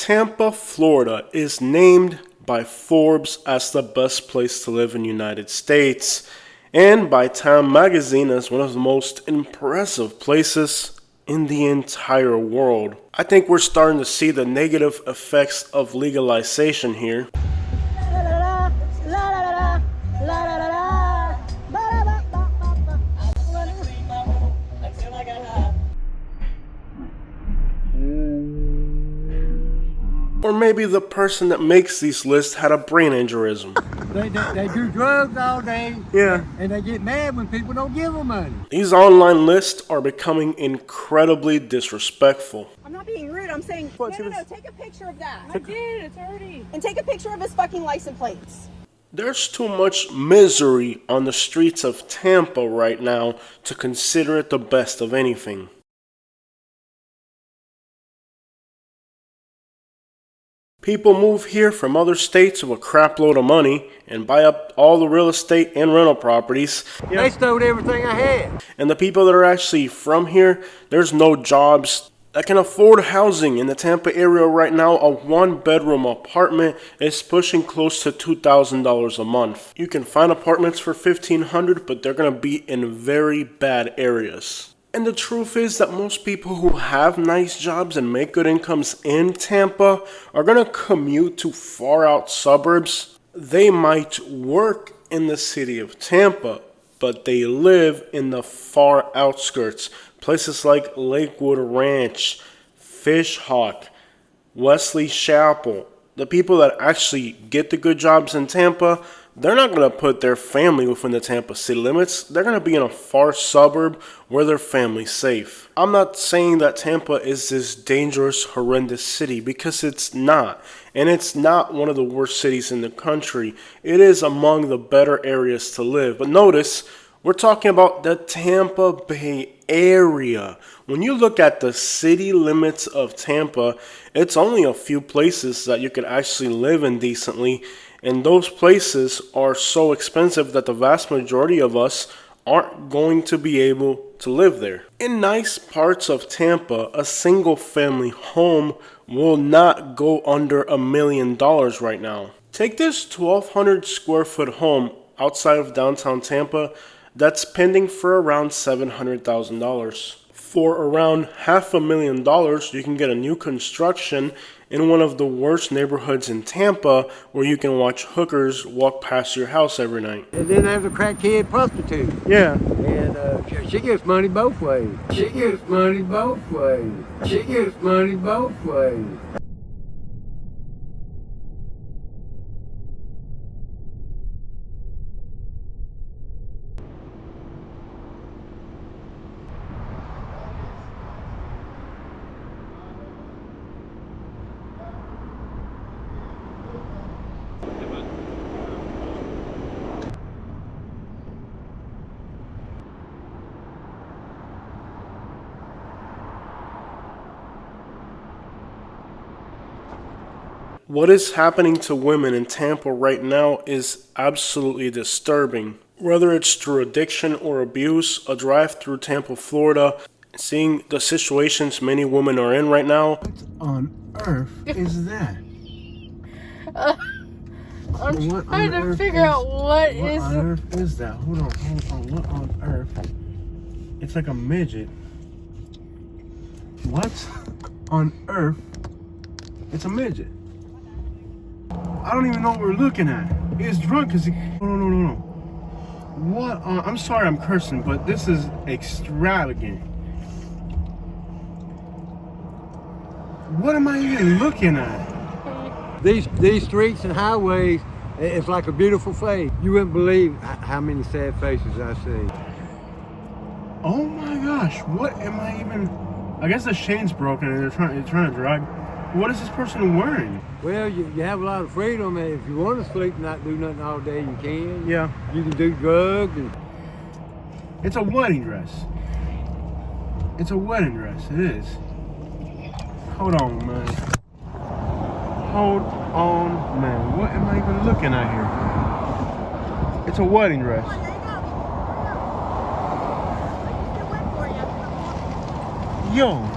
Tampa, Florida is named by Forbes as the best place to live in the United States and by Time magazine as one of the most impressive places in the entire world. I think we're starting to see the negative effects of legalization here. Or maybe the person that makes these lists had a brain aneurysm. They do drugs all day. Yeah. And they get mad when people don't give them money. These online lists are becoming incredibly disrespectful. I'm not being rude. I'm saying, no, take a picture of that. I did, it's already. And take a picture of his fucking license plates. There's too much misery on the streets of Tampa right now to consider it the best of anything. People move here from other states with a crap load of money and buy up all the real estate and rental properties. They stole everything I had. And the people that are actually from here, there's no jobs that can afford housing. In the Tampa area right now, a one-bedroom apartment is pushing close to $2,000 a month. You can find apartments for $1,500, but they're going to be in very bad areas. And the truth is that most people who have nice jobs and make good incomes in Tampa are going to commute to far out suburbs. They might work in the city of Tampa, but they live in the far outskirts. Places like Lakewood Ranch, Fish Hawk, Wesley Chapel. The people that actually get the good jobs in Tampa, they're not going to put their family within the Tampa city limits. They're going to be in a far suburb where their family's safe. I'm not saying that Tampa is this dangerous, horrendous city, because it's not. And it's not one of the worst cities in the country. It is among the better areas to live. But notice, we're talking about the Tampa Bay area. When you look at the city limits of Tampa, it's only a few places that you could actually live in decently. And those places are so expensive that the vast majority of us aren't going to be able to live there. In nice parts of Tampa, a single family home will not go under $1 million right now. Take this 1,200 square foot home outside of downtown Tampa that's pending for around $700,000. For around $500,000, you can get a new construction in one of the worst neighborhoods in Tampa where you can watch hookers walk past your house every night. And then there's a crackhead prostitute. Yeah. And she gets money both ways. She gets money both ways. She gets money both ways. What is happening to women in Tampa right now is absolutely disturbing. Whether it's through addiction or abuse, a drive through Tampa, Florida, seeing the situations many women are in right now. What on earth is that? I'm trying to figure out what on earth is that? Hold on. What on earth? It's like a midget. What on earth? It's a midget. I don't even know what we're looking at. He's drunk because he... No. What? I'm sorry I'm cursing, but this is extravagant. What am I even looking at? These streets and highways, it's like a beautiful face. You wouldn't believe how many sad faces I see. Oh my gosh, what am I even... I guess the chain's broken and they're trying to drag... What is this person wearing? Well, you have a lot of freedom, and if you want to sleep and not do nothing all day, you can. Yeah. You can do drugs. And... It's a wedding dress. It's a wedding dress, it is. Hold on, man. Hold on, man. What am I even looking at here? It's a wedding dress. Yo.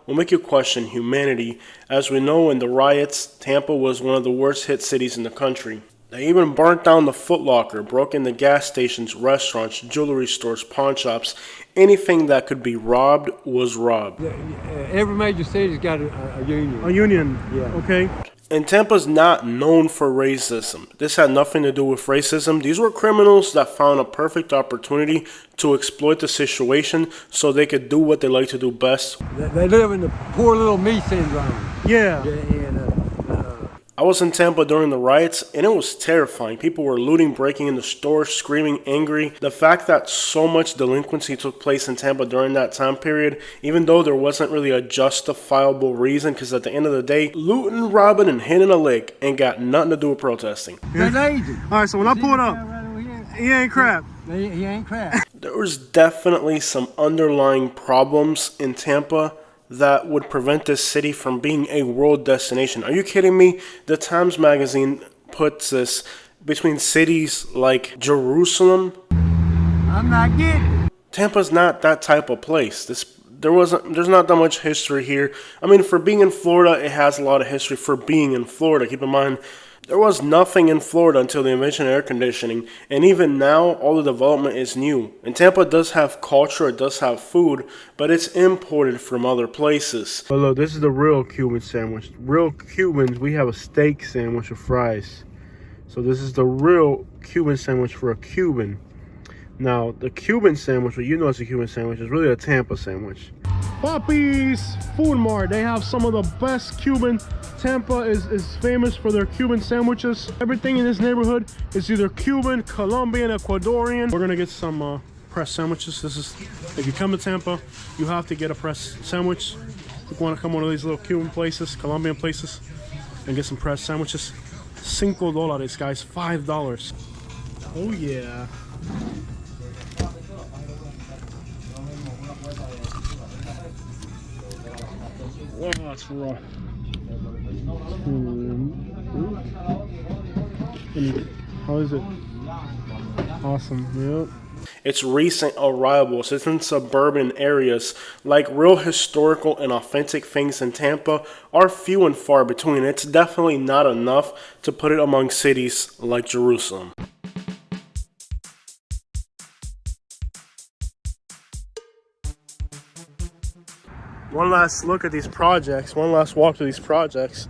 Well, will make you question humanity. As we know, in the riots, Tampa was one of the worst hit cities in the country. They even burnt down the Foot Locker, broke into gas stations, restaurants, jewelry stores, pawn shops. Anything that could be robbed was robbed. Every major city's got a union. A union. Yeah. Okay. And Tampa's not known for racism. This had nothing to do with racism. These were criminals that found a perfect opportunity to exploit the situation so they could do what they like to do best. They live in the poor little me syndrome. Yeah. I was in Tampa during the riots, and it was terrifying. People were looting, breaking into stores, screaming, angry. The fact that so much delinquency took place in Tampa during that time period, even though there wasn't really a justifiable reason, because at the end of the day, looting, robbing, and hitting a lick ain't got nothing to do with protesting. That's agent. All right, so when I pull it up, he ain't crap. He ain't crap. There was definitely some underlying problems in Tampa that would prevent this city from being a world destination. Are you kidding me? The Times Magazine puts this between cities like Jerusalem. I'm not getting it. Tampa's not that type of place. There's not that much history here. I mean, for being in Florida, it has a lot of history for being in Florida. Keep in mind, there was nothing in Florida until the invention of air conditioning, and even now, all the development is new. And Tampa does have culture, it does have food, but it's imported from other places. But look, this is the real Cuban sandwich. Real Cubans, we have a steak sandwich with fries. So this is the real Cuban sandwich for a Cuban. Now, the Cuban sandwich, what you know is a Cuban sandwich, is really a Tampa sandwich. Papi's Food Mart, they have some of the best Cuban. Tampa is famous for their Cuban sandwiches. Everything in this neighborhood is either Cuban, Colombian, Ecuadorian. We're gonna get some pressed sandwiches. This is, if you come to Tampa, you have to get a pressed sandwich. If you wanna come to one of these little Cuban places, Colombian places, and get some pressed sandwiches. $5, guys, $5. Oh yeah. Wow, that's raw. How is it? Awesome. Yep. Its recent arrivals, it's in suburban areas, like real historical and authentic things in Tampa, are few and far between. It's definitely not enough to put it among cities like Jerusalem. One last look at these projects, one last walk through these projects.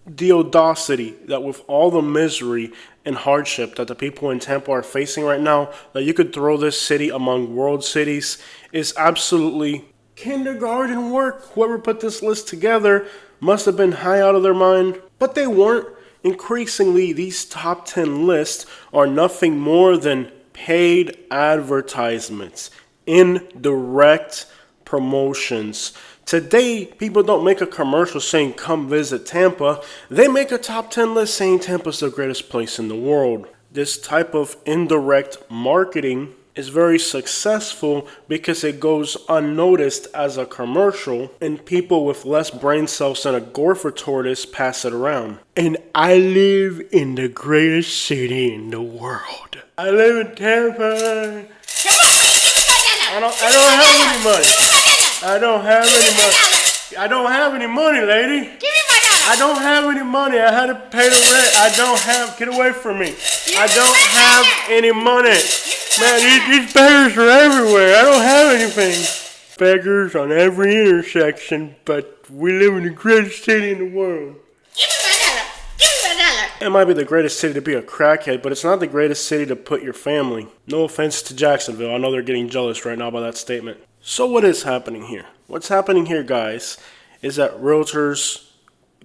The audacity that with all the misery and hardship that the people in Tampa are facing right now, that you could throw this city among world cities is absolutely kindergarten work. Whoever put this list together must have been high out of their mind, but they weren't. Increasingly, these top 10 lists are nothing more than paid advertisements, indirect promotions. Today, people don't make a commercial saying, come visit Tampa. They make a top 10 list saying Tampa's the greatest place in the world. This type of indirect marketing is very successful because it goes unnoticed as a commercial, and people with less brain cells than a gopher tortoise pass it around. And I live in the greatest city in the world. I live in Tampa. I don't have any money. I don't have any money. I don't have any money, lady. Give me my dollar. I don't have any money. I had to pay the rent. I don't have. Get away from me. I don't have any money. Man, these beggars are everywhere. I don't have anything. Beggars on every intersection, but we live in the greatest city in the world. Give me my dollar. Give me my dollar. It might be the greatest city to be a crackhead, but it's not the greatest city to put your family. No offense to Jacksonville. I know they're getting jealous right now by that statement. So what is happening here? What's happening here, guys, is that realtors,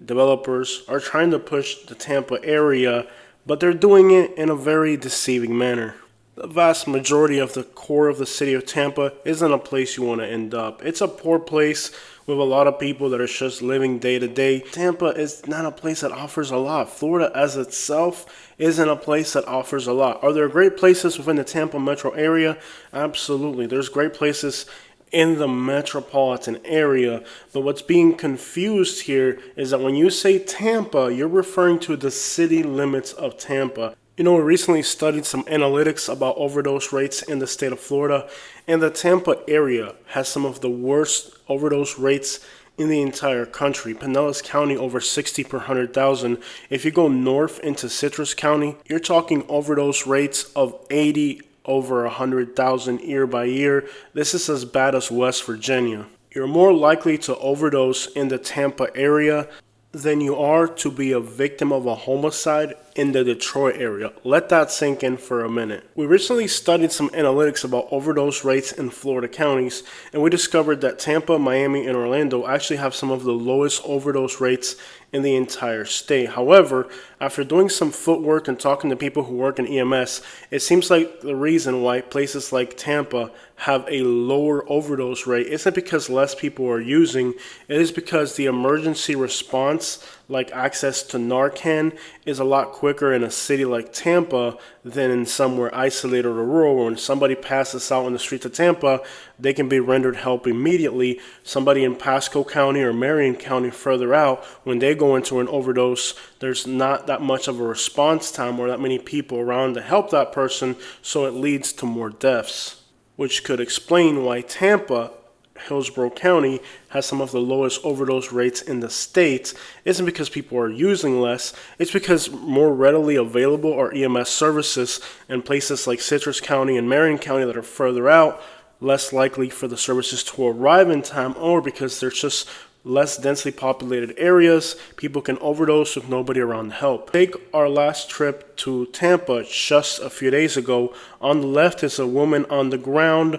developers are trying to push the Tampa area, but they're doing it in a very deceiving manner. The vast majority of the core of the city of Tampa isn't a place you want to end up. It's a poor place with a lot of people that are just living day to day. Tampa is not a place that offers a lot. Florida as itself isn't a place that offers a lot. Are there great places within the Tampa metro area? Absolutely. There's great places in the metropolitan area. But what's being confused here is that when you say Tampa, you're referring to the city limits of Tampa. You know, we recently studied some analytics about overdose rates in the state of Florida, and the Tampa area has some of the worst overdose rates in the entire country. Pinellas County over 60 per 100,000. If you go north into Citrus County, you're talking overdose rates of 80 over 100,000 year by year. This is as bad as West Virginia. You're more likely to overdose in the Tampa area than you are to be a victim of a homicide in the Detroit area. Let that sink in for a minute. We recently studied some analytics about overdose rates in Florida counties, and we discovered that Tampa, Miami, and Orlando actually have some of the lowest overdose rates in the entire state. However, after doing some footwork and talking to people who work in EMS, it seems like the reason why places like Tampa have a lower overdose rate isn't because less people are using, it is because the emergency response, like access to Narcan, is a lot quicker in a city like Tampa than in somewhere isolated or rural. When somebody passes out in the streets of Tampa, they can be rendered help immediately. Somebody in Pasco County or Marion County further out, when they go into an overdose, there's not that much of a response time or that many people around to help that person, so it leads to more deaths, which could explain why Tampa, Hillsborough County, has some of the lowest overdose rates in the state. It isn't because people are using less, it's because more readily available are EMS services in places like Citrus County and Marion County that are further out, less likely for the services to arrive in time, or because there's just less densely populated areas, people can overdose with nobody around to help. Take our last trip to Tampa just a few days ago. On the left is a woman on the ground.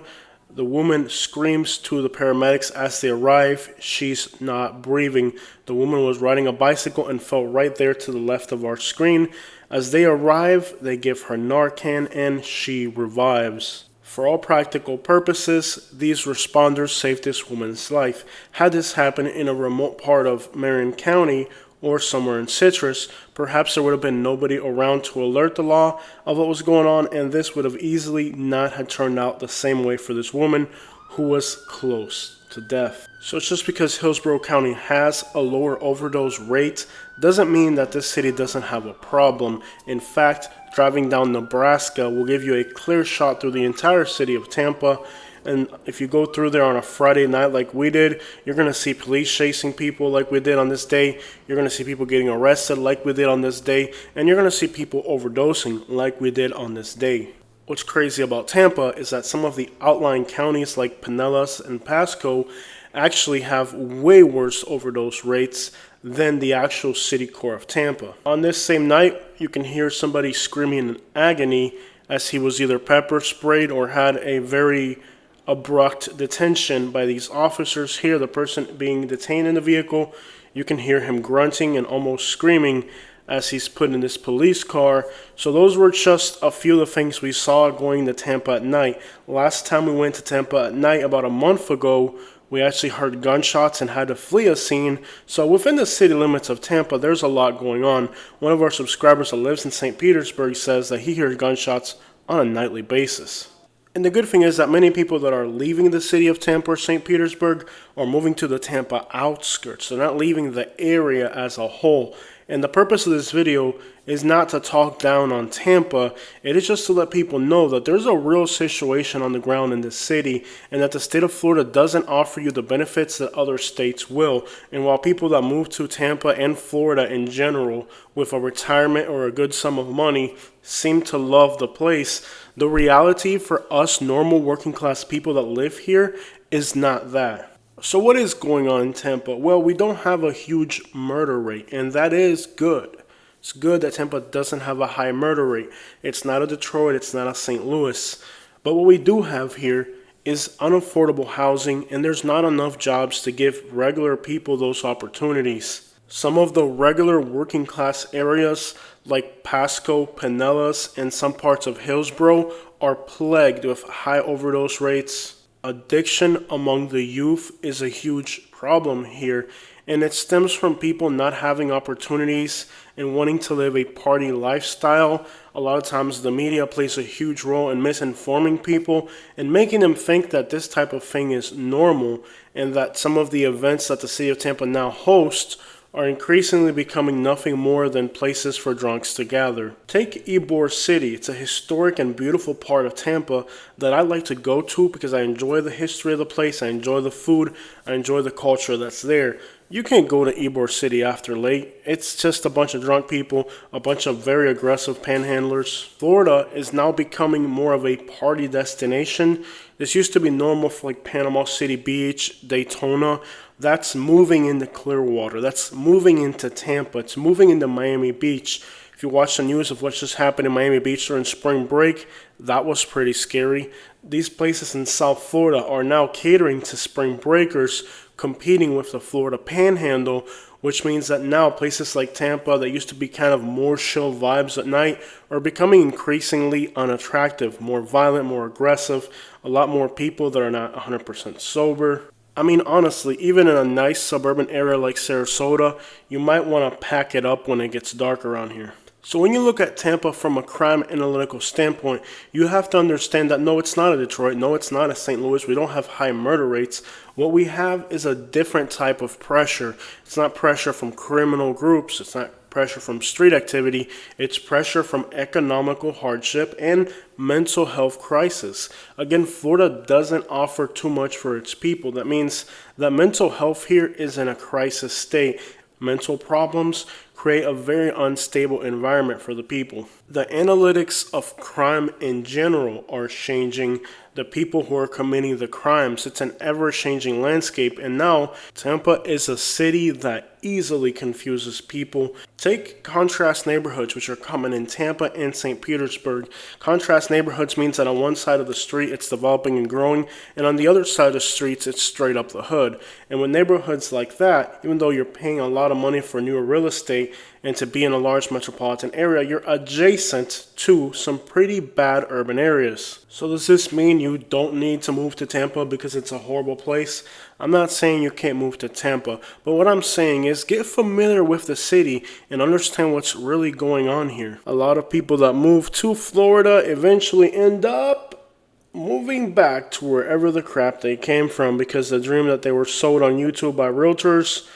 The woman screams to the paramedics as they arrive. She's not breathing. The woman was riding a bicycle and fell right there to the left of our screen. As they arrive, they give her Narcan and she revives. For all practical purposes, these responders saved this woman's life. Had this happened in a remote part of Marion County or somewhere in Citrus, perhaps there would have been nobody around to alert the law of what was going on, and this would have easily not have turned out the same way for this woman who was close to death. So it's just because Hillsborough County has a lower overdose rate doesn't mean that this city doesn't have a problem. In fact, driving down Nebraska will give you a clear shot through the entire city of Tampa. And if you go through there on a Friday night like we did, you're going to see police chasing people like we did on this day. You're going to see people getting arrested like we did on this day. And you're going to see people overdosing like we did on this day. What's crazy about Tampa is that some of the outlying counties like Pinellas and Pasco actually have way worse overdose rates than the actual city core of Tampa. On this same night, you can hear somebody screaming in agony as he was either pepper sprayed or had a very abrupt detention by these officers. Here, the person being detained in the vehicle, you can hear him grunting and almost screaming as he's put in this police car. So those were just a few of the things we saw going to Tampa at night. Last time we went to Tampa at night, about a month ago, we actually heard gunshots and had to flee a scene. So within the city limits of Tampa, there's a lot going on. One of our subscribers that lives in St. Petersburg says that he hears gunshots on a nightly basis. And the good thing is that many people that are leaving the city of Tampa or St. Petersburg are moving to the Tampa outskirts. They're not leaving the area as a whole. And the purpose of this video is not to talk down on Tampa. It is just to let people know that there's a real situation on the ground in this city, and that the state of Florida doesn't offer you the benefits that other states will. And while people that move to Tampa and Florida in general with a retirement or a good sum of money seem to love the place, the reality for us normal working class people that live here is not that. So what is going on in Tampa? Well, we don't have a huge murder rate, and that is good. It's good that Tampa doesn't have a high murder rate. It's not a Detroit, it's not a St. Louis. But what we do have here is unaffordable housing, and there's not enough jobs to give regular people those opportunities. Some of the regular working class areas like Pasco, Pinellas, and some parts of Hillsborough are plagued with high overdose rates. Addiction among the youth is a huge problem here, and it stems from people not having opportunities and wanting to live a party lifestyle. A lot of times the media plays a huge role in misinforming people and making them think that this type of thing is normal, and that some of the events that the city of Tampa now hosts are increasingly becoming nothing more than places for drunks to gather. Take Ybor City. It's a historic and beautiful part of Tampa that I like to go to because I enjoy the history of the place, I enjoy the food, I enjoy the culture that's there. You can't go to Ybor City after late. It's just a bunch of drunk people, a bunch of very aggressive panhandlers. Florida is now becoming more of a party destination. This used to be normal for like Panama City Beach, Daytona. That's moving into Clearwater. That's moving into Tampa. It's moving into Miami Beach. If you watch the news of what just happened in Miami Beach during spring break, that was pretty scary. These places in South Florida are now catering to spring breakers, competing with the Florida Panhandle, which means that now places like Tampa that used to be kind of more chill vibes at night are becoming increasingly unattractive, more violent, more aggressive, a lot more people that are not 100% sober. I mean, honestly, even in a nice suburban area like Sarasota, you might want to pack it up when it gets dark around here. So when you look at Tampa from a crime analytical standpoint, you have to understand that no, it's not a Detroit, no, it's not a St. Louis, we don't have high murder rates. What we have is a different type of pressure. It's not pressure from criminal groups, it's not pressure from street activity, it's pressure from economical hardship and mental health crisis. Again, Florida doesn't offer too much for its people. That means that mental health here is in a crisis state. Mental problems create a very unstable environment for the people. The analytics of crime in general are changing. The people who are committing the crimes, it's an ever-changing landscape, and now Tampa is a city that easily confuses people. Take contrast neighborhoods, which are common in Tampa and St. Petersburg. Contrast neighborhoods means that on one side of the street it's developing and growing, and on the other side of the streets it's straight up the hood. And with neighborhoods like that, even though you're paying a lot of money for newer real estate and to be in a large metropolitan area, you're adjacent to some pretty bad urban areas. So does this mean you don't need to move to Tampa because it's a horrible place? I'm not saying you can't move to Tampa, but what I'm saying is get familiar with the city and understand what's really going on here. A lot of people that move to Florida eventually end up moving back to wherever the crap they came from because the dream that they were sold on YouTube by realtors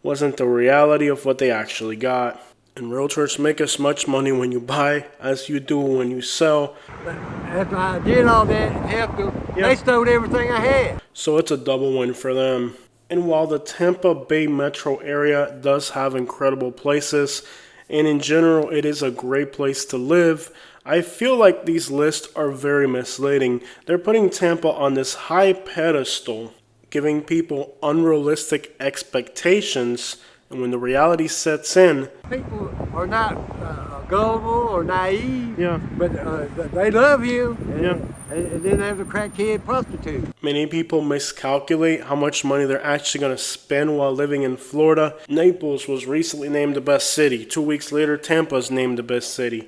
wasn't the reality of what they actually got. And realtors make as much money when you buy as you do when you sell. But after I did all that and helped them, they stole everything I had. So it's a double win for them. And while the Tampa Bay metro area does have incredible places, and in general it is a great place to live, I feel like these lists are very misleading. They're putting Tampa on this high pedestal, giving people unrealistic expectations, and when the reality sets in, People are not gullible or naive, Yeah. but they love you, Yeah. and then there's a crackhead prostitute. many people miscalculate how much money they're actually going to spend while living in Florida. Naples was recently named the best city. 2 weeks later, Tampa's named the best city.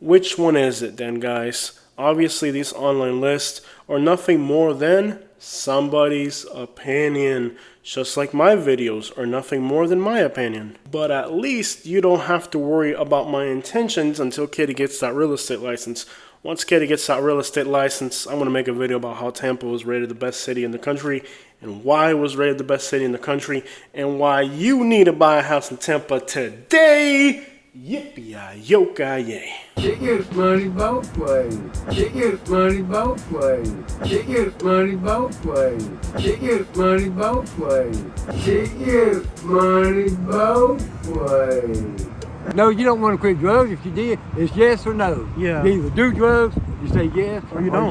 Which one is it then, guys? Obviously, these online lists are nothing more than somebody's opinion, just like my videos are nothing more than my opinion. But at least you don't have to worry about my intentions until Kitty gets that real estate license. Once Kitty gets that real estate license, I'm going to make a video about how Tampa was rated the best city in the country, and why it was rated the best city in the country, and why you need to buy a house in Tampa today. Yippee-yi-yo-ki-yay. She gets money both ways. She gets money both ways. She gets money both ways. She gets money both ways. She gets money both ways. No, you don't want to quit drugs. If you did, it's yes or no. Yeah. You either do drugs, you say yes, Or you don't.